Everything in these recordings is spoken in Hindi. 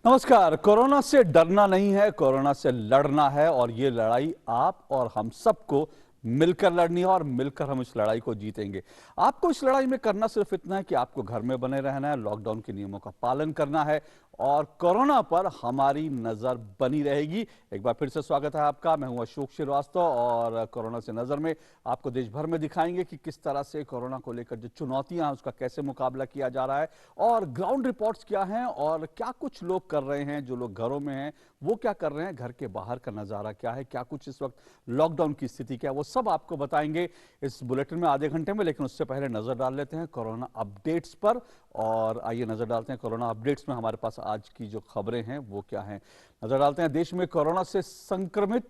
नमस्कार। कोरोना से डरना नहीं है, कोरोना से लड़ना है और ये लड़ाई आप और हम सबको मिलकर लड़नी है और मिलकर हम इस लड़ाई को जीतेंगे। आपको इस लड़ाई में करना सिर्फ इतना है कि आपको घर में बने रहना है, लॉकडाउन के नियमों का पालन करना है और कोरोना पर हमारी नजर बनी रहेगी। एक बार फिर से स्वागत है आपका। मैं हूं अशोक श्रीवास्तव और कोरोना से नजर में आपको देश भर में दिखाएंगे कि किस तरह से कोरोना को लेकर जो चुनौतियां हैं उसका कैसे मुकाबला किया जा रहा है और ग्राउंड रिपोर्ट्स क्या हैं और क्या कुछ लोग कर रहे हैं। जो लोग घरों में हैं वो क्या कर रहे हैं, घर के बाहर का नजारा क्या है, क्या कुछ इस वक्त लॉकडाउन की स्थिति क्या है, वो सब आपको बताएंगे इस बुलेटिन में आधे घंटे में। लेकिन उससे पहले नजर डाल लेते हैं कोरोना अपडेट्स पर और आइए नजर डालते हैं कोरोना अपडेट्स में हमारे पास आज की जो खबरें हैं वो क्या हैं। नजर डालते हैं देश में कोरोना से संक्रमित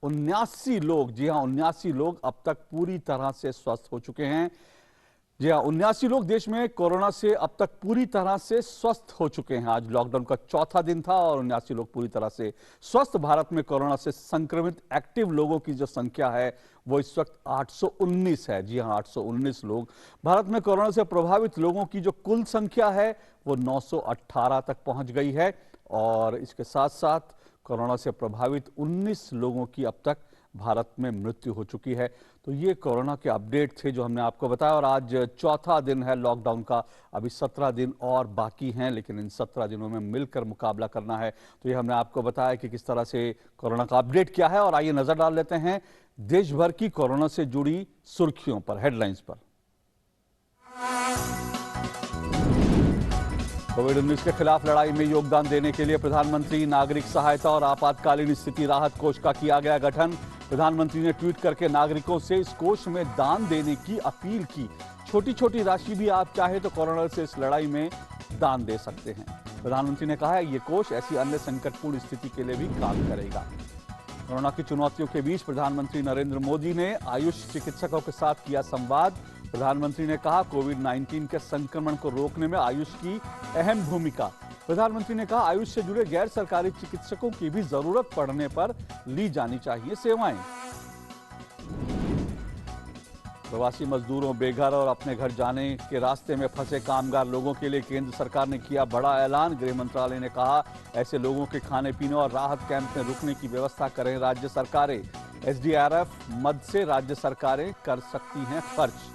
79 लोग, जी हां 79 लोग अब तक पूरी तरह से स्वस्थ हो चुके हैं। जी हाँ, 79 लोग देश में कोरोना से अब तक पूरी तरह से स्वस्थ हो चुके हैं। आज लॉकडाउन का चौथा दिन था और 79 लोग पूरी तरह से स्वस्थ। भारत में कोरोना से संक्रमित एक्टिव लोगों की जो संख्या है वो इस वक्त 819 है। जी हाँ, 819 लोग। भारत में कोरोना से प्रभावित लोगों की जो कुल संख्या है वो 918 तक पहुंच गई है और इसके साथ साथ कोरोना से प्रभावित 19 लोगों की अब तक भारत में मृत्यु हो चुकी है। तो ये कोरोना के अपडेट थे जो हमने आपको बताया और आज चौथा दिन है लॉकडाउन का। अभी 17 दिन और बाकी हैं, लेकिन इन 17 दिनों में मिलकर मुकाबला करना है। तो ये हमने आपको बताया कि किस तरह से कोरोना का अपडेट क्या है और आइए नजर डाल लेते हैं देश भर की कोरोना से जुड़ी सुर्खियों पर, हेडलाइंस पर। कोविड-19 के खिलाफ लड़ाई में योगदान देने के लिए प्रधानमंत्री नागरिक सहायता और आपातकालीन स्थिति राहत कोष का किया गया गठन। प्रधानमंत्री ने ट्वीट करके नागरिकों से इस कोष में दान देने की अपील की। छोटी छोटी राशि भी आप चाहे तो कोरोना से इस लड़ाई में दान दे सकते हैं। प्रधानमंत्री ने कहा है ये कोष ऐसी अन्य संकटपूर्ण स्थिति के लिए भी काम करेगा। कोरोना की चुनौतियों के बीच प्रधानमंत्री नरेंद्र मोदी ने आयुष चिकित्सकों के साथ किया संवाद। प्रधानमंत्री ने कहा कोविड-19 के संक्रमण को रोकने में आयुष की अहम भूमिका। प्रधानमंत्री ने कहा आयुष से जुड़े गैर सरकारी चिकित्सकों की भी जरूरत पड़ने पर ली जानी चाहिए सेवाएं। प्रवासी मजदूरों, बेघर और अपने घर जाने के रास्ते में फंसे कामगार लोगों के लिए केंद्र सरकार ने किया बड़ा ऐलान। गृह मंत्रालय ने कहा ऐसे लोगों के खाने पीने और राहत कैंप में रुकने की व्यवस्था करें राज्य सरकारें। एसडीआरएफ मद से राज्य सरकारें कर सकती हैं खर्च।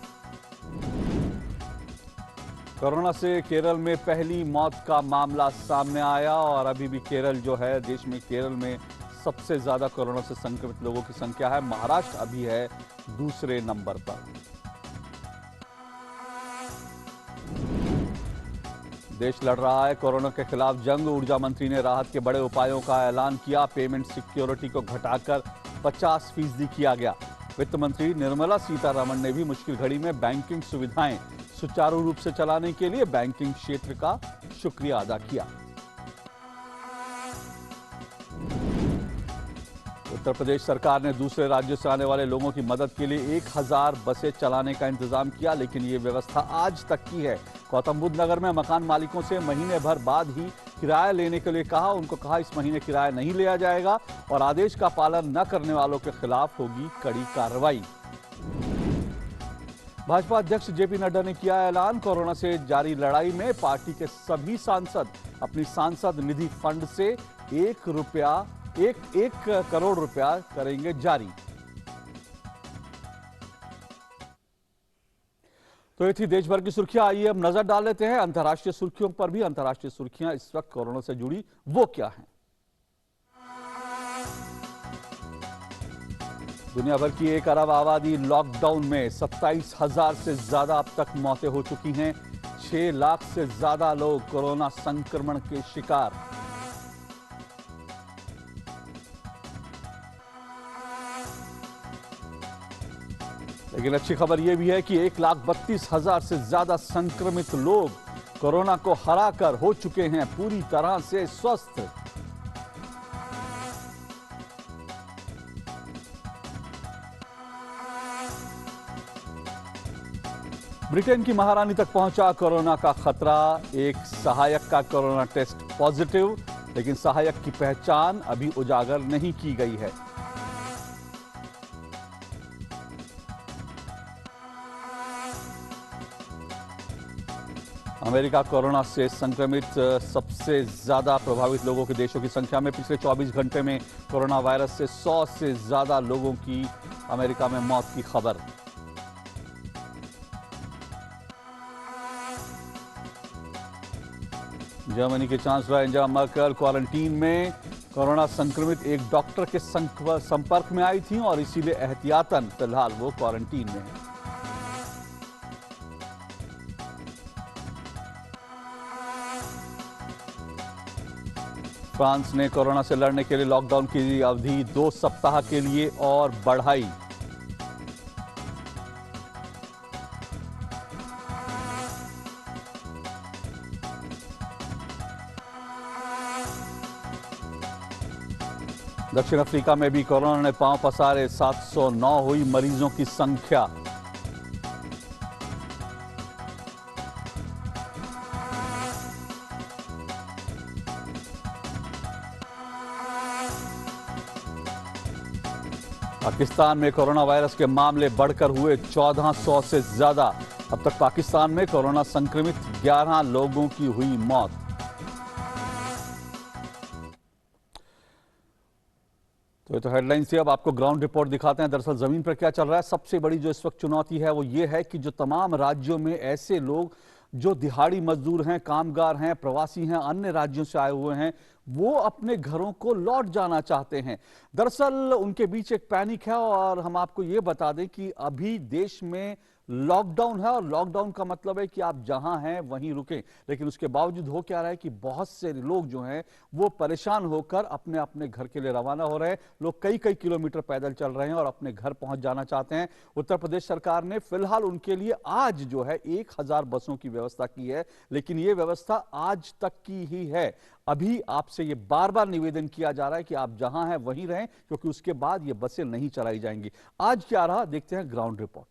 कोरोना से केरल में पहली मौत का मामला सामने आया और अभी भी केरल जो है, देश में केरल में सबसे ज्यादा कोरोना से संक्रमित लोगों की संख्या है। महाराष्ट्र अभी है दूसरे नंबर पर। देश लड़ रहा है कोरोना के खिलाफ जंग। ऊर्जा मंत्री ने राहत के बड़े उपायों का ऐलान किया। पेमेंट सिक्योरिटी को घटाकर 50% किया गया। वित्त मंत्री निर्मला सीतारमण ने भी मुश्किल घड़ी में बैंकिंग सुविधाएं सुचारू रूप से चलाने के लिए बैंकिंग क्षेत्र का शुक्रिया अदा किया। उत्तर प्रदेश सरकार ने दूसरे राज्यों से आने वाले लोगों की मदद के लिए 1000 बसें चलाने का इंतजाम किया, लेकिन ये व्यवस्था आज तक की है। गौतम बुद्ध नगर में मकान मालिकों से महीने भर बाद ही किराया लेने के लिए कहा। उनको कहा इस महीने किराया नहीं लिया जाएगा और आदेश का पालन न करने वालों के खिलाफ होगी कड़ी कार्रवाई। भाजपा अध्यक्ष जेपी नड्डा ने किया ऐलान। कोरोना से जारी लड़ाई में पार्टी के सभी सांसद अपनी सांसद निधि फंड से 1 करोड़ रुपया करेंगे जारी। तो ये थी देश भर की सुर्खियां। आइए अब नजर डाल लेते हैं अंतर्राष्ट्रीय सुर्खियों पर भी। अंतर्राष्ट्रीय सुर्खियां इस वक्त कोरोना से जुड़ी वो क्या हैं। दुनिया भर की 1 अरब आबादी लॉकडाउन में 27,000 से ज्यादा अब तक मौतें हो चुकी हैं। 6 लाख से ज्यादा लोग कोरोना संक्रमण के शिकार। लेकिन अच्छी खबर यह भी है कि 1,32,000 से ज्यादा संक्रमित लोग कोरोना को हराकर हो चुके हैं पूरी तरह से स्वस्थ। ब्रिटेन की महारानी तक पहुंचा कोरोना का खतरा। एक सहायक का कोरोना टेस्ट पॉजिटिव, लेकिन सहायक की पहचान अभी उजागर नहीं की गई है। अमेरिका कोरोना से संक्रमित सबसे ज्यादा प्रभावित लोगों के देशों की संख्या में। पिछले 24 घंटे में कोरोना वायरस से 100 से ज्यादा लोगों की अमेरिका में मौत की खबर। जर्मनी के चांसलर एंजेला मर्केल क्वारंटीन में। कोरोना संक्रमित एक डॉक्टर के संपर्क में आई थी और इसीलिए एहतियातन फिलहाल वो क्वारंटीन में है। फ्रांस ने कोरोना से लड़ने के लिए लॉकडाउन की अवधि 2 सप्ताह के लिए और बढ़ाई। दक्षिण अफ्रीका में भी कोरोना ने पांव पसारे, 709 हुई मरीजों की संख्या। पाकिस्तान में कोरोना वायरस के मामले बढ़कर हुए 1400 से ज्यादा। अब तक पाकिस्तान में कोरोना संक्रमित 11 लोगों की हुई मौत। तो हेडलाइन से अब आपको ग्राउंड रिपोर्ट दिखाते हैं। दरअसल जमीन पर क्या चल रहा है। सबसे बड़ी जो इस वक्त चुनौती है वो ये है कि जो तमाम राज्यों में ऐसे लोग जो दिहाड़ी मजदूर हैं, कामगार हैं, प्रवासी हैं, अन्य राज्यों से आए हुए हैं, वो अपने घरों को लौट जाना चाहते हैं। दरअसल उनके बीच एक पैनिक है और हम आपको ये बता दें कि अभी देश में लॉकडाउन है और लॉकडाउन का मतलब है कि आप जहां हैं वहीं रुकें। लेकिन उसके बावजूद हो क्या रहा है कि बहुत से लोग जो हैं वो परेशान होकर अपने अपने घर के लिए रवाना हो रहे हैं। लोग कई कई किलोमीटर पैदल चल रहे हैं और अपने घर पहुंच जाना चाहते हैं। उत्तर प्रदेश सरकार ने फिलहाल उनके लिए आज जो है 1000 बसों की व्यवस्था की है, लेकिन ये व्यवस्था आज तक की ही है। अभी आपसे ये बार बार निवेदन किया जा रहा है कि आप जहां हैं वहीं रहें, क्योंकि उसके बाद ये बसें नहीं चलाई जाएंगी। आज क्या रहा, देखते हैं ग्राउंड रिपोर्ट।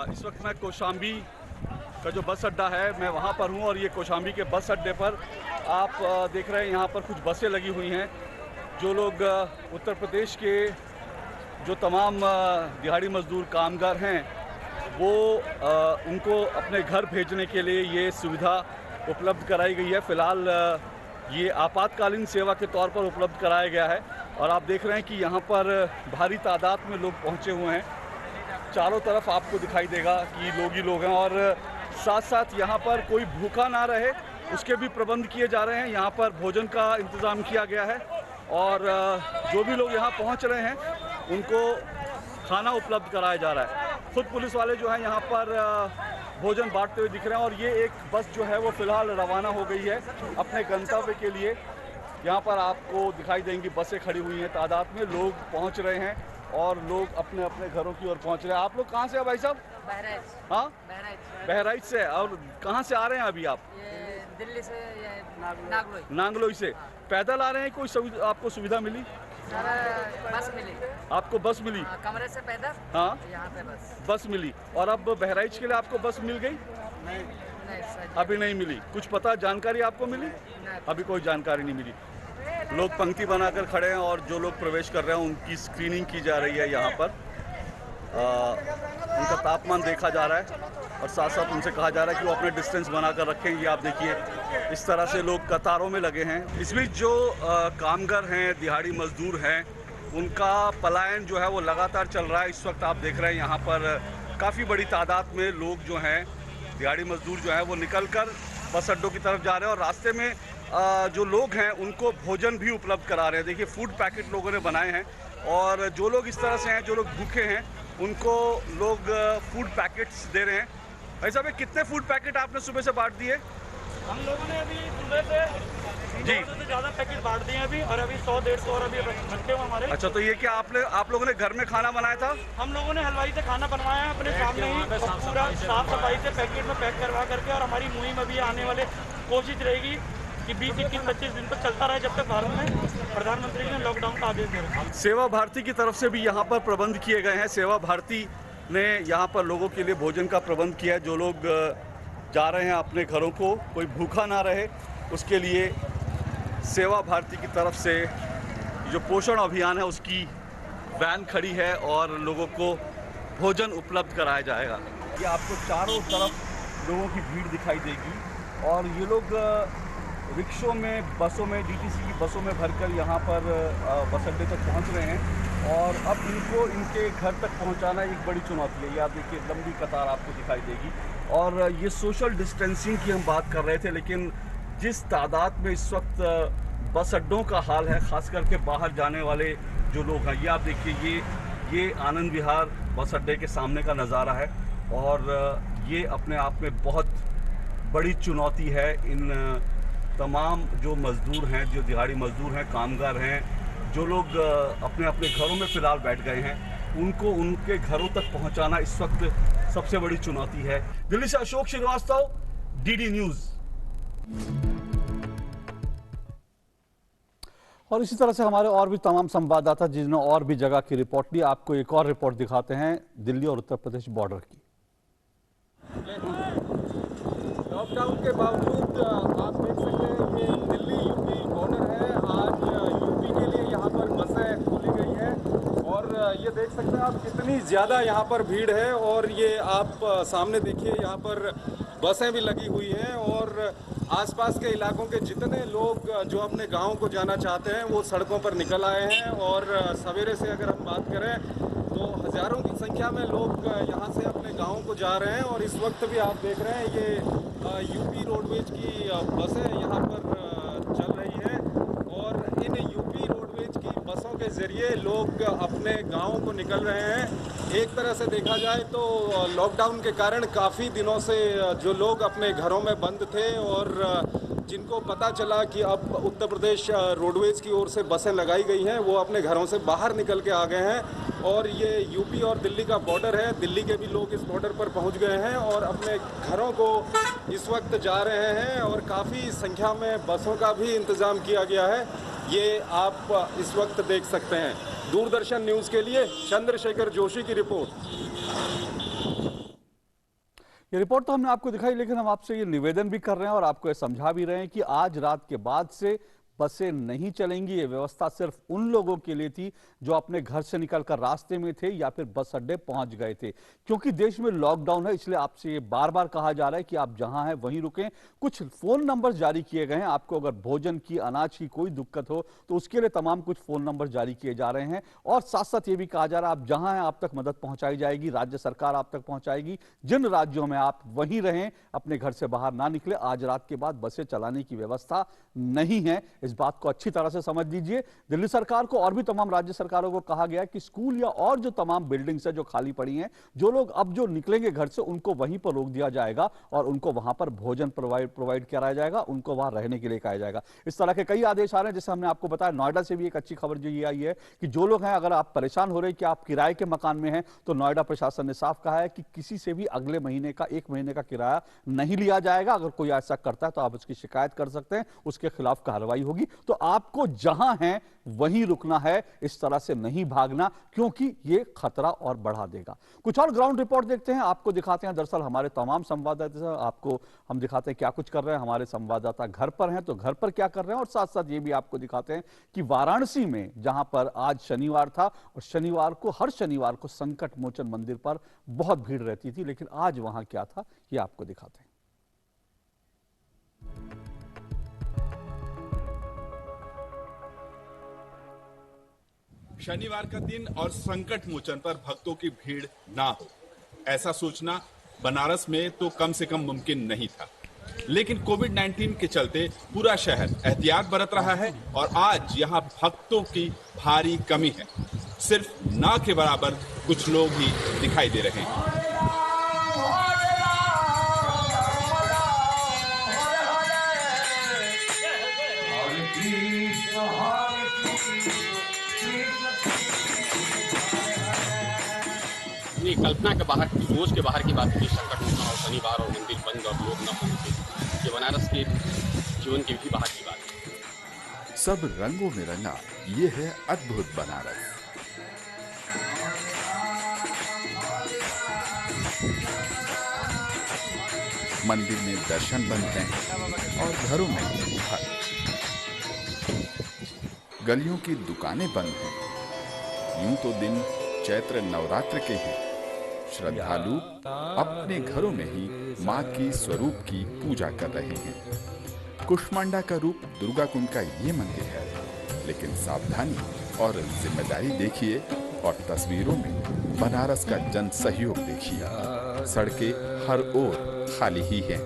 इस वक्त मैं कौशाम्बी का जो बस अड्डा है मैं वहाँ पर हूँ और ये कौशाम्बी के बस अड्डे पर आप देख रहे हैं यहाँ पर कुछ बसें लगी हुई हैं। जो लोग उत्तर प्रदेश के जो तमाम दिहाड़ी मजदूर कामगार हैं वो उनको अपने घर भेजने के लिए ये सुविधा उपलब्ध कराई गई है। फ़िलहाल ये आपातकालीन सेवा के तौर पर उपलब्ध कराया गया है और आप देख रहे हैं कि यहाँ पर भारी तादाद में लोग पहुँचे हुए हैं। चारों तरफ आपको दिखाई देगा कि लोग ही लोग हैं और साथ साथ यहाँ पर कोई भूखा ना रहे उसके भी प्रबंध किए जा रहे हैं। यहाँ पर भोजन का इंतज़ाम किया गया है और जो भी लोग यहाँ पहुँच रहे हैं उनको खाना उपलब्ध कराया जा रहा है। खुद पुलिस वाले जो हैं यहाँ पर भोजन बांटते हुए दिख रहे हैं और ये एक बस जो है वो फ़िलहाल रवाना हो गई है अपने गंतव्य के लिए। यहाँ पर आपको दिखाई देंगी बसें खड़ी हुई हैं, तादाद में लोग पहुँच रहे हैं और लोग अपने अपने घरों की ओर पहुंच रहे हैं। आप लोग कहाँ से हैं भाई साहब? बहराइच। हाँ, बहराइच से। और कहाँ से आ रहे हैं अभी आप? ये दिल्ली से नांगलोई से। पैदल आ रहे हैं? कोई आपको सुविधा मिली? बस मिली। आपको बस मिली? कमरे से पैदल। हाँ, यहाँ पे बस मिली। और अब बहराइच के लिए आपको बस मिल गई? नहीं, अभी नहीं मिली। कुछ पता जानकारी आपको मिली? अभी कोई जानकारी नहीं मिली। लोग पंक्ति बनाकर खड़े हैं और जो लोग प्रवेश कर रहे हैं उनकी स्क्रीनिंग की जा रही है। यहाँ पर उनका तापमान देखा जा रहा है और साथ साथ उनसे कहा जा रहा है कि वो अपने डिस्टेंस बनाकर रखें। ये आप देखिए इस तरह से लोग कतारों में लगे हैं। इस बीच जो कामगार हैं, दिहाड़ी मजदूर हैं, उनका पलायन जो है वो लगातार चल रहा है। इस वक्त आप देख रहे हैं यहाँ पर काफ़ी बड़ी तादाद में लोग जो हैं, दिहाड़ी मजदूर जो है वो निकल कर बस अड्डों की तरफ जा रहे हैं और रास्ते में जो लोग हैं उनको भोजन भी उपलब्ध करा रहे हैं। देखिए फूड पैकेट लोगों ने बनाए हैं और जो लोग इस तरह से हैं, जो लोग भूखे हैं, उनको लोग फूड पैकेट्स दे रहे हैं। भाई साहब, कितने फूड पैकेट आपने सुबह से बांट दिए? हम लोगों ने अभी सुबह से जी ज़्यादा पैकेट बांट दिए अभी और अभी 100-150 और अभी रखे हुए हमारे। अच्छा, तो ये क्या आप लोगों ने घर में खाना बनाया था? हम लोगों ने हलवाई से खाना बनवाया है अपने सामने ही, पूरा साफ सफाई से पैकेट में पैक करवा करके। और हमारी मुहिम अभी आने वाले कोशिश रहेगी कि 20-21-25 दिन तक चलता रहे जब तक भारत में प्रधानमंत्री ने लॉकडाउन का आदेश दिया। सेवा भारती की तरफ से भी यहाँ पर प्रबंध किए गए हैं। सेवा भारती ने यहाँ पर लोगों के लिए भोजन का प्रबंध किया है। जो लोग जा रहे हैं अपने घरों को, कोई भूखा ना रहे उसके लिए सेवा भारती की तरफ से जो पोषण अभियान है उसकी वैन खड़ी है और लोगों को भोजन उपलब्ध कराया जाएगा। ये आपको चारों तरफ लोगों की भीड़ दिखाई देगी और ये लोग रिक्शों में, बसों में, डीटीसी की बसों में भरकर यहाँ पर बस अड्डे तक पहुँच रहे हैं और अब इनको इनके घर तक पहुँचाना एक बड़ी चुनौती है। ये आप देखिए लंबी कतार आपको दिखाई देगी और ये सोशल डिस्टेंसिंग की हम बात कर रहे थे, लेकिन जिस तादाद में इस वक्त बस अड्डों का हाल है, ख़ास करके बाहर जाने वाले जो लोग हैं, ये आप देखिए ये आनंद विहार बस अड्डे के सामने का नज़ारा है और ये अपने आप में बहुत बड़ी चुनौती है। इन तमाम जो मज़दूर हैं, जो दिहाड़ी मज़दूर हैं, कामगार हैं, जो लोग अपने अपने घरों में फ़िलहाल बैठ गए हैं, उनको उनके घरों तक पहुंचाना इस वक्त सबसे बड़ी चुनौती है। दिल्ली से अशोक श्रीवास्तव, डीडी न्यूज़। और इसी तरह से हमारे और भी तमाम संवाददाता जिन्होंने और भी जगह की रिपोर्ट ली, आपको एक और रिपोर्ट दिखाते हैं दिल्ली और उत्तर प्रदेश बॉर्डर की। लॉकडाउन के बावजूद आप देख सकते हैं ये दिल्ली यूपी बॉर्डर है। आज यूपी के लिए यहाँ पर बसें खोली गई हैं और ये देख सकते हैं आप कितनी ज़्यादा यहाँ पर भीड़ है और ये आप सामने देखिए यहाँ पर बसें भी लगी हुई हैं और आसपास के इलाकों के जितने लोग जो अपने गांव को जाना चाहते हैं वो सड़कों पर निकल आए हैं और सवेरे से अगर हम बात करें तो हज़ारों की संख्या में लोग यहाँ से अपने गाँव को जा रहे हैं और इस वक्त भी आप देख रहे हैं ये यूपी रोडवेज की बसें यहाँ पर चल रही हैं और इन यूपी रोडवेज की बसों के ज़रिए लोग अपने गाँव को निकल रहे हैं। एक तरह से देखा जाए तो लॉकडाउन के कारण काफ़ी दिनों से जो लोग अपने घरों में बंद थे और जिनको पता चला कि अब उत्तर प्रदेश रोडवेज की ओर से बसें लगाई गई हैं, वो अपने घरों से बाहर निकल के आ गए हैं और ये यूपी और दिल्ली का बॉर्डर है। दिल्ली के भी लोग इस बॉर्डर पर पहुंच गए हैं और अपने घरों को इस वक्त जा रहे हैं और काफ़ी संख्या में बसों का भी इंतज़ाम किया गया है। ये आप इस वक्त देख सकते हैं। दूरदर्शन न्यूज़ के लिए चंद्रशेखर जोशी की रिपोर्ट। ये रिपोर्ट तो हमने आपको दिखाई, लेकिन हम आपसे ये निवेदन भी कर रहे हैं और आपको ये समझा भी रहे हैं कि आज रात के बाद से बसें नहीं चलेंगी। ये व्यवस्था सिर्फ उन लोगों के लिए थी जो अपने घर से निकलकर रास्ते में थे या फिर बस अड्डे पहुंच गए थे। क्योंकि देश में लॉकडाउन है, इसलिए आपसे ये बार बार कहा जा रहा है कि आप जहां हैं वहीं रुकें। कुछ फोन नंबर जारी किए गए हैं, आपको अगर भोजन की, अनाज की कोई दिक्कत हो तो उसके लिए तमाम कुछ फोन नंबर जारी किए जा रहे हैं और साथ साथ ये भी कहा जा रहा है आप जहां हैं आप तक मदद पहुंचाई जाएगी, राज्य सरकार आप तक पहुंचाएगी। जिन राज्यों में आप वहीं रहें, अपने घर से बाहर ना निकले। आज रात के बाद बसें चलाने की व्यवस्था नहीं है, इस बात को अच्छी तरह से समझ लीजिए। दिल्ली सरकार को और भी तमाम राज्य सरकारों को कहा गया है कि स्कूल या और जो तमाम बिल्डिंग्स है जो खाली पड़ी हैं, जो लोग अब जो निकलेंगे घर से उनको वहीं पर रोक दिया जाएगा और उनको वहां पर भोजन प्रोवाइड कराया जाएगा, उनको वहां रहने के लिए कहा जाएगा। इस तरह के कई आदेश आ रहे हैं। जैसे हमने आपको बताया, नोएडा से भी एक अच्छी खबर जो ये आई है कि जो लोग हैं, अगर आप परेशान हो रहे हैं कि आप किराए के मकान में हैं, तो नोएडा प्रशासन ने साफ कहा है कि किसी से भी अगले महीने का 1 महीने का किराया नहीं लिया जाएगा। अगर कोई ऐसा करता है तो आप उसकी शिकायत कर सकते हैं, उसके खिलाफ कार्रवाई होगी। तो आपको जहां हैं वहीं रुकना है, इस तरह से नहीं भागना, क्योंकि ये खतरा और बढ़ा देगा। कुछ और ग्राउंड रिपोर्ट देखते हैं, आपको दिखाते हैं। दरअसल हमारे तमाम संवाददाता आपको हम दिखाते हैं क्या कुछ कर रहे हैं। हमारे संवाददाता घर पर हैं तो घर पर क्या कर रहे हैं, और साथ साथ ये भी आपको दिखाते हैं कि वाराणसी में जहां पर आज शनिवार था और शनिवार को, हर शनिवार को संकट मोचन मंदिर पर बहुत भीड़ रहती थी, लेकिन आज वहां क्या था ये आपको दिखाते हैं। शनिवार का दिन और संकट मोचन पर भक्तों की भीड़ ना हो, ऐसा सोचना बनारस में तो कम से कम मुमकिन नहीं था। लेकिन कोविड-19 के चलते पूरा शहर एहतियात बरत रहा है और आज यहाँ भक्तों की भारी कमी है। सिर्फ ना के बराबर कुछ लोग ही दिखाई दे रहे हैं। कल्पना के बाहर, सोच के बाहर की बात थी। संकट मोचन और शनिवार और मंदिर बंद और लोग न पहुंचे, ये बनारस के जीवन की भी बाहर की बात है। सब रंगों में रंगा ये है अद्भुत बनारस। मंदिर में दर्शन बंद हैं और घरों में भक्त। गलियों की दुकानें बंद हैं यूं तो दिन चैत्र नवरात्र के ही श्रद्धालु अपने घरों में ही मां की स्वरूप की पूजा कर रहे हैं। कुष्मांडा का रूप दुर्गा कुंड का ये मंदिर है, लेकिन सावधानी और जिम्मेदारी देखिए और तस्वीरों में बनारस का जन सहयोग देखिए। सड़कें हर ओर खाली ही हैं।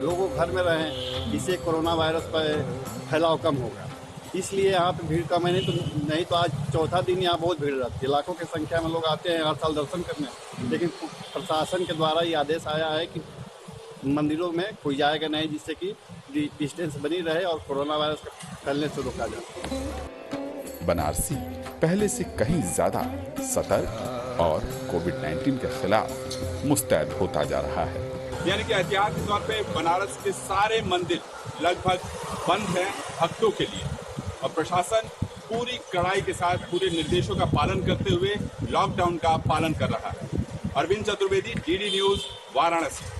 लोगों घर में रहें, इससे कोरोना वायरस पर फैलाव कम होगा, इसलिए यहाँ पे भीड़ कम है। नहीं तो आज चौथा दिन यहाँ बहुत भीड़ रहती है। लाखों की संख्या में लोग आते हैं हर साल दर्शन करने, लेकिन प्रशासन के द्वारा ये आदेश आया है कि मंदिरों में कोई जाएगा नहीं, जिससे कि डिस्टेंस बनी रहे और कोरोना वायरस को फैलने से रोका जाए। बनारसी पहले से कहीं ज्यादा सतर्क और कोविड-19 के खिलाफ मुस्तैद होता जा रहा है। यानी कि ऐतिहासिक तौर पे बनारस के सारे मंदिर लगभग बंद हैं भक्तों के लिए, और प्रशासन पूरी कड़ाई के साथ पूरे निर्देशों का पालन करते हुए लॉकडाउन का पालन कर रहा है। Arvind Chaturvedi, DD news, Varanasi.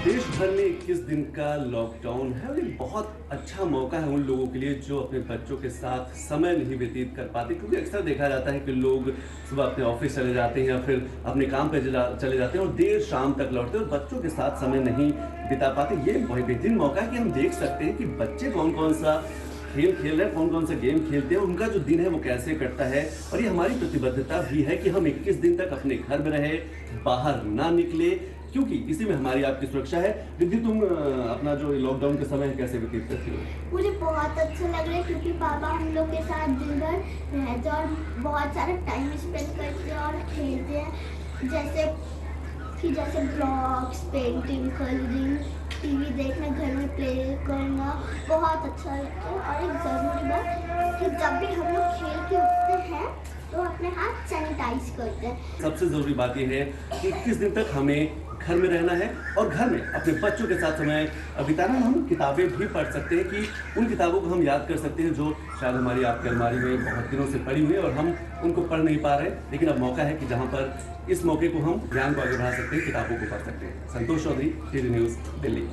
देश भर में 21 दिन का लॉकडाउन है और ये बहुत अच्छा मौका है उन लोगों के लिए जो अपने बच्चों के साथ समय नहीं व्यतीत कर पाते, क्योंकि अक्सर देखा जाता है कि लोग सुबह अपने ऑफिस चले जाते हैं या फिर अपने काम पे चले जाते हैं और देर शाम तक लौटते हैं और बच्चों के साथ समय नहीं बिता पाते। ये बहुत बेहतरीन मौका है कि हम देख सकते हैं कि बच्चे कौन कौन सा खेल खेल रहे हैं, कौन कौन सा गेम खेलते हैं, उनका जो दिन है वो कैसे कटता है। और ये हमारी प्रतिबद्धता भी है कि हम 21 दिन तक अपने घर में रहे, बाहर ना निकले, क्योंकि इसी में हमारी आपकी सुरक्षा है। रिद्धि, तुम अपना जो लॉकडाउन के समय है कैसे व्यतीत करती हो? मुझे बहुत अच्छा लग रहा है क्योंकि पापा हम लोग के साथ दिन भर रहते और बहुत सारा टाइम स्पेंड करते हैं और खेलते हैं, जैसे ब्लॉग्स, पेंटिंग, कलरिंग, टीवी देखना, घर में प्ले करना बहुत अच्छा लगता है। और एक ज़रूरी बात कि जब भी हम लोग खेल के उठते हैं तो अपने हाथ सैनिटाइज करते हैं। सबसे ज़रूरी बात यह है कि 21 दिन तक हमें घर में रहना है और घर में अपने बच्चों के साथ समय बिताना। हम किताबें भी पढ़ सकते हैं कि उन किताबों को हम याद कर सकते हैं जो शायद हमारी आपकी अलमारी में बहुत दिनों से पड़ी हुई है और हम उनको पढ़ नहीं पा रहे, लेकिन अब मौका है कि जहां पर इस मौके को हम ज्ञान को आगे बढ़ा सकते हैं, किताबों को पढ़ सकते हैं। संतोष चौधरी, डीडी न्यूज़, दिल्ली।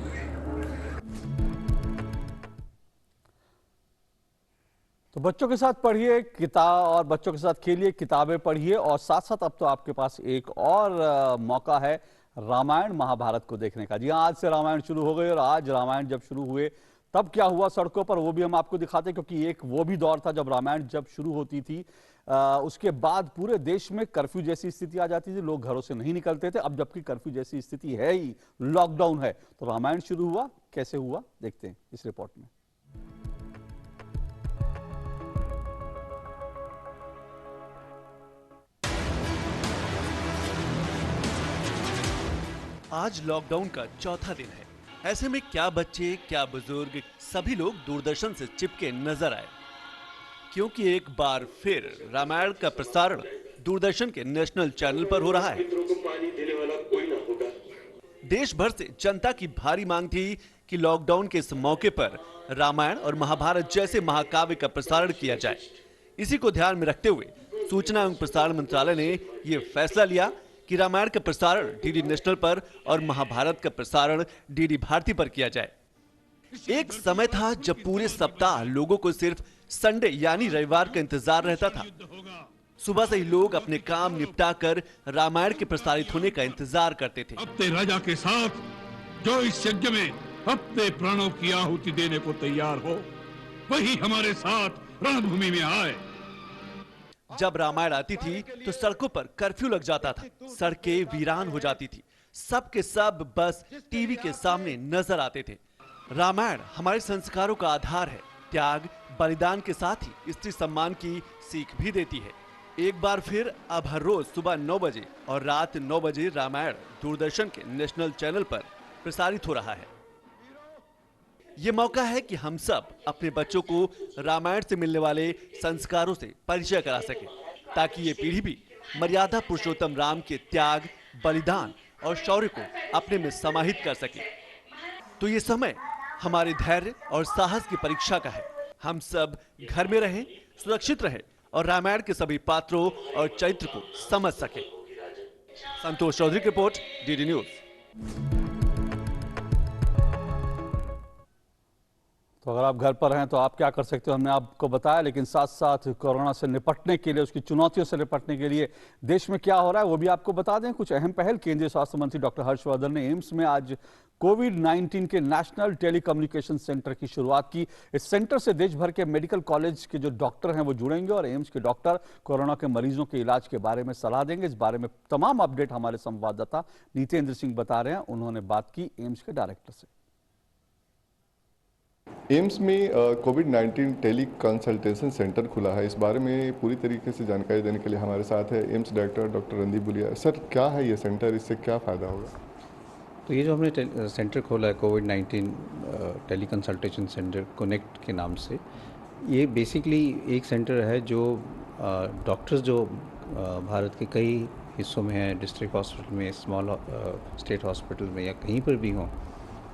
तो बच्चों के साथ पढ़िए किताब और बच्चों के साथ खेलिए, किताबें पढ़िए और साथ साथ अब तो आपके पास एक और मौका है रामायण महाभारत को देखने का। जी हाँ, आज से रामायण शुरू हो गई और आज रामायण जब शुरू हुए तब क्या हुआ सड़कों पर वो भी हम आपको दिखाते हैं, क्योंकि एक वो भी दौर था जब रामायण जब शुरू होती थी उसके बाद पूरे देश में कर्फ्यू जैसी स्थिति आ जाती थी, लोग घरों से नहीं निकलते थे। अब जबकि कर्फ्यू जैसी स्थिति है ही, लॉकडाउन है, तो रामायण शुरू हुआ, कैसे हुआ देखते हैं इस रिपोर्ट में। आज लॉकडाउन का चौथा दिन है। ऐसे में क्या बच्चे, क्या बुजुर्ग, सभी लोग दूरदर्शन से चिपके नजर आए, क्योंकि एक बार फिर रामायण का प्रसारण दूरदर्शन के नेशनल चैनल पर हो रहा है। देश भर से जनता की भारी मांग थी कि लॉकडाउन के इस मौके पर रामायण और महाभारत जैसे महाकाव्य का प्रसारण किया जाए। इसी को ध्यान में रखते हुए सूचना एवं प्रसारण मंत्रालय ने यह फैसला लिया कि रामायण का प्रसारण डीडी नेशनल पर और महाभारत का प्रसारण डीडी भारती पर किया जाए। एक समय था जब पूरे सप्ताह लोगों को सिर्फ संडे यानी रविवार का इंतजार रहता था। सुबह से ही लोग अपने काम निपटाकर रामायण के प्रसारित होने का इंतजार करते थे। अपने राजा के साथ जो इस यज्ञ में अपने प्राणों की आहुति देने को तैयार हो, वही हमारे साथ रणभूमि में आए। जब रामायण आती थी तो सड़कों पर कर्फ्यू लग जाता था, सड़कें वीरान हो जाती थी, सब के सब बस टीवी के सामने नजर आते थे। रामायण हमारे संस्कारों का आधार है, त्याग बलिदान के साथ ही स्त्री सम्मान की सीख भी देती है। एक बार फिर अब हर रोज सुबह 9 बजे और रात 9 बजे रामायण दूरदर्शन के नेशनल चैनल पर प्रसारित हो रहा है। ये मौका है कि हम सब अपने बच्चों को रामायण से मिलने वाले संस्कारों से परिचय करा सकें, ताकि ये पीढ़ी भी मर्यादा पुरुषोत्तम राम के त्याग, बलिदान और शौर्य को अपने में समाहित कर सके। तो ये समय हमारे धैर्य और साहस की परीक्षा का है। हम सब घर में रहें, सुरक्षित रहें और रामायण के सभी पात्रों और चरित्र को समझ सके। संतोष चौधरी की रिपोर्ट, डीडी न्यूज। तो अगर आप घर पर हैं तो आप क्या कर सकते हो हमने आपको बताया, लेकिन साथ साथ कोरोना से निपटने के लिए, उसकी चुनौतियों से निपटने के लिए देश में क्या हो रहा है वो भी आपको बता दें। कुछ अहम पहल केंद्रीय स्वास्थ्य मंत्री डॉक्टर हर्षवर्धन ने एम्स में आज कोविड-19 के नेशनल टेलीकम्युनिकेशन सेंटर की शुरुआत की। इस सेंटर से देश भर के मेडिकल कॉलेज के जो डॉक्टर हैं वो जुड़ेंगे और एम्स के डॉक्टर कोरोना के मरीजों के इलाज के बारे में सलाह देंगे। इस बारे में तमाम अपडेट हमारे संवाददाता नीतेंद्र सिंह बता रहे हैं। उन्होंने बात की एम्स के डायरेक्टर से। एम्स में कोविड-19 टेली कंसल्टेशन सेंटर खुला है। इस बारे में पूरी तरीके से जानकारी देने के लिए हमारे साथ है AIIMS director doctor Randeep Guleria. Sir, क्या है ये सेंटर, इससे क्या फ़ायदा होगा? तो ये जो हमने सेंटर खोला है कोविड-19 टेली कंसल्टेशन सेंटर कनेक्ट के नाम से, ये बेसिकली एक सेंटर है जो डॉक्टर्स जो भारत के कई हिस्सों में हैं, डिस्ट्रिक्ट हॉस्पिटल में, स्मॉल स्टेट हॉस्पिटल में या कहीं पर भी हों,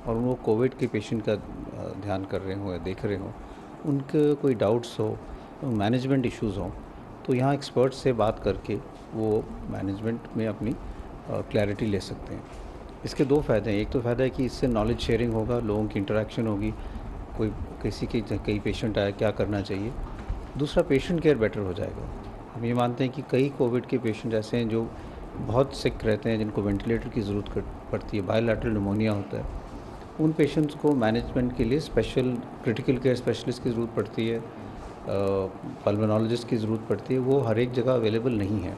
और वो कोविड के पेशेंट का ध्यान कर रहे हों या देख रहे हों, उनके कोई डाउट्स हो, मैनेजमेंट इश्यूज़ हों, तो यहाँ एक्सपर्ट्स से बात करके वो मैनेजमेंट में अपनी क्लैरिटी ले सकते हैं। इसके दो फ़ायदे हैं। एक तो फ़ायदा है कि इससे नॉलेज शेयरिंग होगा, लोगों की इंटरेक्शन होगी, कोई कई पेशेंट आया क्या करना चाहिए। दूसरा, पेशेंट केयर बेटर हो जाएगा। हम ये मानते हैं कि कई कोविड के पेशेंट ऐसे हैं जो बहुत सिक रहते हैं, जिनको वेंटिलेटर की ज़रूरत पड़ती है, बायोलैटरल निमोनिया होता है। उन पेशेंट्स को मैनेजमेंट के लिए स्पेशल क्रिटिकल केयर स्पेशलिस्ट की ज़रूरत पड़ती है, पल्मोनोलॉजिस्ट की ज़रूरत पड़ती है। वो हर एक जगह अवेलेबल नहीं है।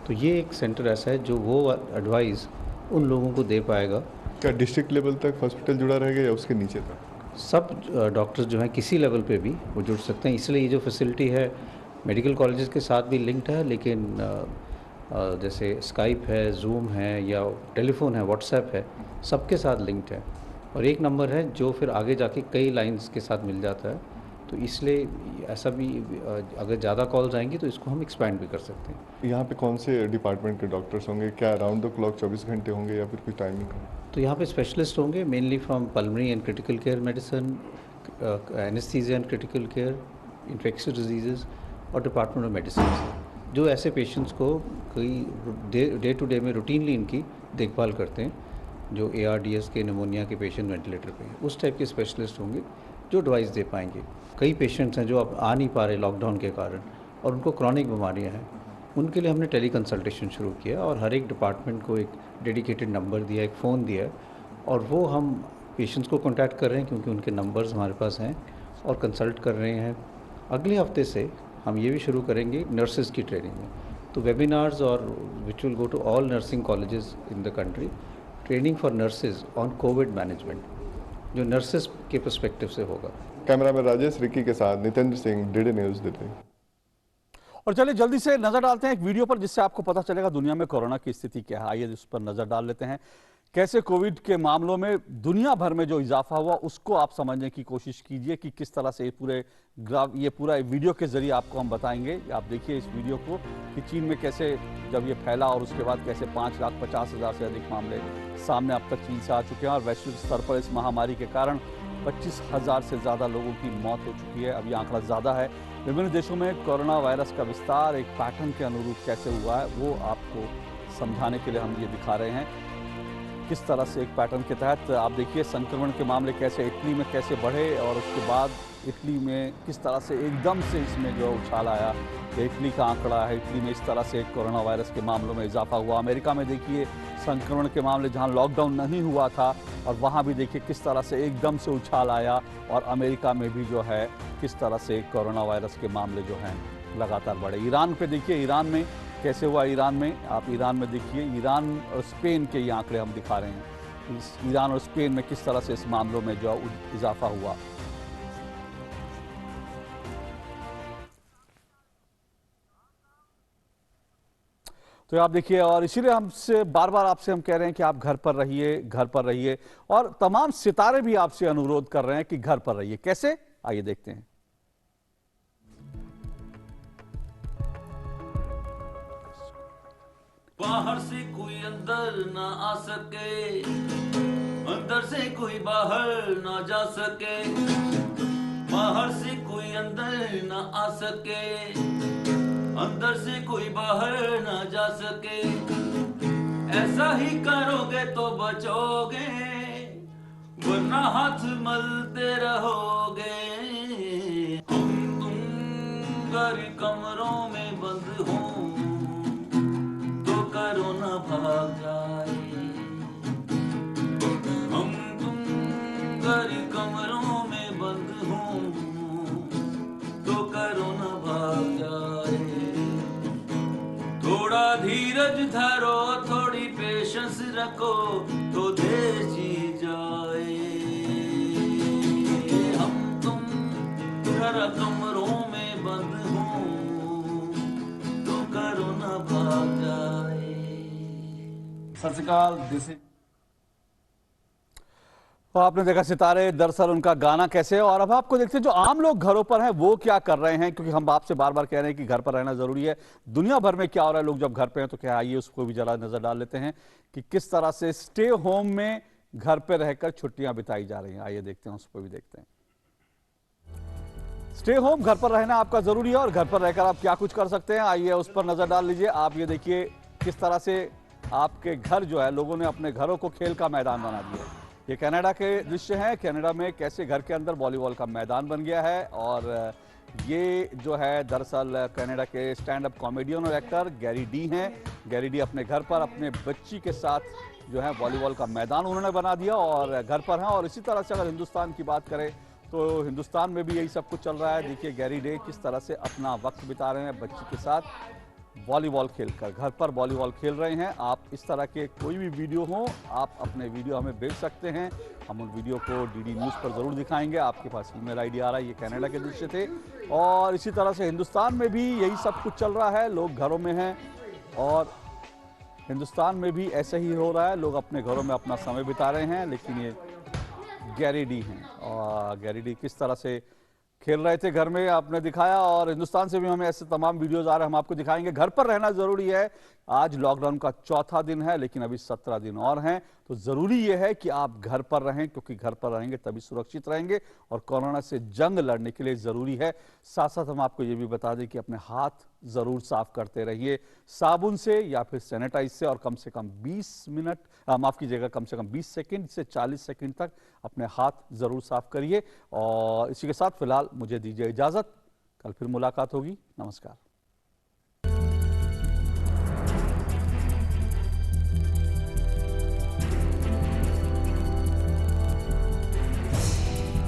तो ये एक सेंटर ऐसा है जो वो एडवाइस उन लोगों को दे पाएगा। क्या डिस्ट्रिक्ट लेवल तक हॉस्पिटल जुड़ा रहेगा या उसके नीचे तक? सब डॉक्टर्स जो हैं किसी लेवल पे भी वो जुड़ सकते हैं। इसलिए ये जो फैसिलिटी है मेडिकल कॉलेजेस के साथ भी लिंक्ड है, लेकिन जैसे स्काइप है, जूम है या टेलीफोन है, व्हाट्सएप है, सबके साथ लिंक्ड है। और एक नंबर है जो फिर आगे जाके कई लाइंस के साथ मिल जाता है। तो इसलिए ऐसा भी अगर ज़्यादा कॉल्स आएंगी तो इसको हम एक्सपैंड भी कर सकते हैं। यहाँ पे कौन से डिपार्टमेंट के डॉक्टर्स होंगे? क्या राउंड द क्लॉक 24 घंटे होंगे या फिर कुछ टाइमिंग? तो यहाँ पे स्पेशलिस्ट होंगे, mainly from pulmonary and critical care medicine, anaesthesia and critical care, infectious disease और डिपार्टमेंट ऑफ मेडिसिन, जो ऐसे पेशेंट्स को कई डे टू डे में रूटीनली इनकी देखभाल करते हैं, जो ARDS के निमोनिया के पेशेंट वेंटिलेटर पे हैं। उस टाइप के स्पेशलिस्ट होंगे जो एडवाइस दे पाएंगे। कई पेशेंट्स हैं जो अब आ नहीं पा रहे लॉकडाउन के कारण और उनको क्रॉनिक बीमारियां हैं, उनके लिए हमने टेली कंसल्टेशन शुरू किया और हर एक डिपार्टमेंट को एक डेडिकेटेड नंबर दिया, एक फ़ोन दिया है, और वो हम पेशेंट्स को कॉन्टैक्ट कर रहे हैं क्योंकि उनके नंबर्स हमारे पास हैं और कंसल्ट कर रहे हैं। अगले हफ्ते से हम ये भी शुरू करेंगे नर्सेज़ की ट्रेनिंग में, तो वेबिनार्स और which will go to all nursing colleges in the country, training for nurses on COVID management, जो नर्सेज के पर्सपेक्टिव से होगा। कैमरामैन राजेश रिक्की के साथ नितेंद्र सिंह, डीडी न्यूज़, दिल्ली। और चलिए जल्दी से नजर डालते हैं एक वीडियो पर जिससे आपको पता चलेगा दुनिया में कोरोना की स्थिति क्या है। आइए उस पर नजर डाल लेते हैं। कैसे कोविड के मामलों में दुनिया भर में जो इजाफा हुआ उसको आप समझने की कोशिश कीजिए कि किस तरह से ये पूरा वीडियो के जरिए आपको हम बताएंगे। आप देखिए इस वीडियो को कि चीन में कैसे जब ये फैला और उसके बाद कैसे 5,50,000 से अधिक मामले सामने अब तक चीन से आ चुके हैं और वैश्विक स्तर पर इस महामारी के कारण 25,000 से ज़्यादा लोगों की मौत हो चुकी है। अब ये आंकड़ा ज़्यादा है। विभिन्न देशों में कोरोना वायरस का विस्तार एक पैटर्न के अनुरूप कैसे हुआ है वो आपको समझाने के लिए हम ये दिखा रहे हैं। किस तरह से एक पैटर्न के तहत आप देखिए संक्रमण के मामले कैसे इटली में कैसे बढ़े और उसके बाद इटली में किस तरह से एकदम से इसमें जो उछाल आया। इटली का आंकड़ा है, इटली में इस तरह से कोरोना वायरस के मामलों में इजाफा हुआ। अमेरिका में देखिए संक्रमण के मामले जहां लॉकडाउन नहीं हुआ था और वहां भी देखिए किस तरह से एकदम से उछाल आया और अमेरिका में भी जो है किस तरह से कोरोना वायरस के मामले जो हैं लगातार बढ़े। ईरान पे देखिए, ईरान में कैसे हुआ। ईरान में आप ईरान में देखिए, ईरान और स्पेन के ये आंकड़े हम दिखा रहे हैं। ईरान और स्पेन में किस तरह से इस मामलों में जो इजाफा हुआ। तो आप देखिए, और इसीलिए हमसे बार बार आपसे हम कह रहे हैं कि आप घर पर रहिए, घर पर रहिए, और तमाम सितारे भी आपसे अनुरोध कर रहे हैं कि घर पर रहिए। कैसे, आइए देखते हैं। बाहर से कोई अंदर ना आ सके, अंदर से कोई बाहर ना जा सके, बाहर से कोई अंदर ना आ सके, अंदर से कोई बाहर ना जा सके। ऐसा ही करोगे तो बचोगे, वरना हाथ मलते रहोगे। हम तुम घर कमरों में बंद हो तो कोरोना भाग जाए, हम तुम घर कमरों में बंद हो तो कोरोना भाग जाए। थोड़ा धीरज धरो, थोड़ी पेशेंस रखो तो देश जी जाए। हम तुम घर कमरों में बंद हो तो कोरोना भाग जाए। सत श्री अकाल। तो आपने देखा सितारे, दरअसल उनका गाना कैसे है। और अब आपको देखते हैं जो आम लोग घरों पर हैं वो क्या कर रहे हैं, क्योंकि हम आपसे बार बार कह रहे हैं कि घर पर रहना जरूरी है। दुनिया भर में क्या हो रहा है, लोग जब घर पे हैं तो क्या, आइए उसको भी जरा नजर डाल लेते हैं कि किस तरह से स्टे होम में घर पे रहकर छुट्टियां बिताई जा रही हैं। आइए देखते हैं, उसको भी देखते हैं। स्टे होम, घर पर रहना आपका जरूरी है और घर पर रहकर आप क्या कुछ कर सकते हैं, आइए उस पर नजर डाल लीजिए। आप ये देखिए किस तरह से आपके घर जो है, लोगों ने अपने घरों को खेल का मैदान बना दिया। ये कनाडा के दृश्य हैं, कनाडा में कैसे घर के अंदर वॉलीबॉल का मैदान बन गया है। और ये जो है दरअसल कनाडा के स्टैंड अप कॉमेडियन और एक्टर गैरी डी हैं। गैरी डी अपने घर पर अपने बच्ची के साथ जो है वॉलीबॉल का मैदान उन्होंने बना दिया और घर पर हैं। और इसी तरह से अगर हिंदुस्तान की बात करें तो हिंदुस्तान में भी यही सब कुछ चल रहा है। देखिए गैरी डे किस तरह से अपना वक्त बिता रहे हैं बच्ची के साथ वॉलीबॉल खेलकर, घर पर वॉलीबॉल खेल रहे हैं। आप इस तरह के कोई भी वीडियो हो, आप अपने वीडियो हमें भेज सकते हैं, हम उन वीडियो को डीडी न्यूज़ पर ज़रूर दिखाएंगे। आपके पास ईमेल आईडी आ रहा है। ये कनाडा के दृश्य थे। और इसी तरह से हिंदुस्तान में भी यही सब कुछ चल रहा है, लोग घरों में हैं और हिंदुस्तान में भी ऐसे ही हो रहा है, लोग अपने घरों में अपना समय बिता रहे हैं। लेकिन ये गैरी डी हैं और गैरी डी किस तरह से खेल रहे थे घर में, आपने दिखाया। और हिंदुस्तान से भी हमें ऐसे तमाम वीडियोज आ रहे हैं, हम आपको दिखाएंगे। घर पर रहना जरूरी है। आज लॉकडाउन का चौथा दिन है, लेकिन अभी 17 दिन और हैं। तो जरूरी यह है कि आप घर पर रहें, क्योंकि घर पर रहेंगे तभी सुरक्षित रहेंगे और कोरोना से जंग लड़ने के लिए जरूरी है। साथ साथ हम आपको ये भी बता दें कि अपने हाथ जरूर साफ करते रहिए साबुन से या फिर सैनिटाइज से, और कम से कम 20 मिनट, माफ कीजिएगा, कम से कम 20 सेकंड से 40 सेकंड तक अपने हाथ जरूर साफ करिए। और इसी के साथ फिलहाल मुझे दीजिए इजाजत, कल फिर मुलाकात होगी। नमस्कार।